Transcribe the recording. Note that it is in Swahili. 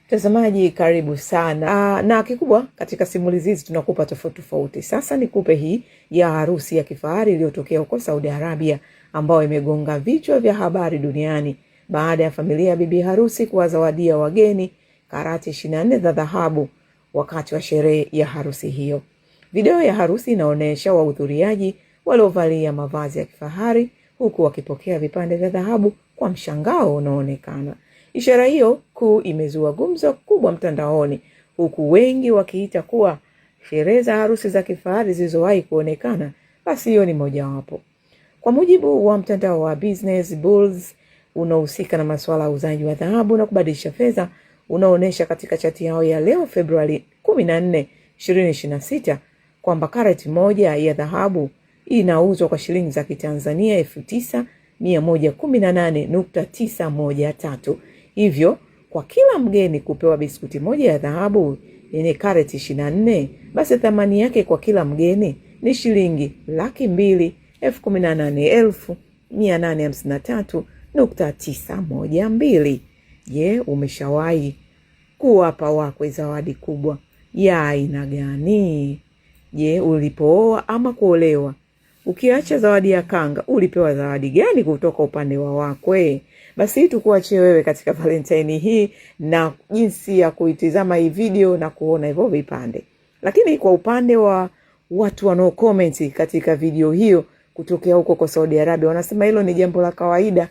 Mtazamaji karibu sana. Na kikubwa katika simulizi hizi tunakupa tofauti. Sasa nikupe hii ya harusi ya kifahari iliyotokea huko Saudi Arabia ambayo imegonga vichwa vya habari duniani baada ya familia ya bibi harusi kuwazawadia wageni karati 24 za dhahabu wakati wa sherehe ya harusi hiyo. Video ya harusi inaonyesha wahudhuriaji waliovalia mavazi ya kifahari huku wakipokea vipande vya dhahabu kwa mshangao unaoonekana. Ishara hiyo kuu imezua gumzo kubwa mtandaoni, huku wengi wakiita kuwa sherehe za harusi za kifahari zilizowahi kuonekana, basi hiyo ni mojawapo. Kwa mujibu wa mtandao wa Business Bulls unaohusika na masuala ya uuzaji wa dhahabu na kubadilisha fedha, unaonesha katika chati yao ya leo Februari 14, 2026 kwamba karati moja ya dhahabu inauzwa kwa shilingi za Kitanzania 9118.913. Hivyo kwa kila mgeni kupewa biskuti moja ya dhahabu yenye karati 24, basi thamani yake kwa kila mgeni ni shilingi 218,853.912. Je, umeshawahi kuwapa wakwe zawadi kubwa ya aina gani? Je, ulipooa ama kuolewa, ukiacha zawadi ya kanga, ulipewa zawadi gani kutoka upande wa wakwe? Basi tukuachie wewe katika Valentine hii na jinsi ya kuitizama hii video na kuona hivyo vipande. Lakini kwa upande wa watu wanao comment katika video hiyo kutokea huko kwa Saudi Arabia, wanasema hilo ni jambo la kawaida,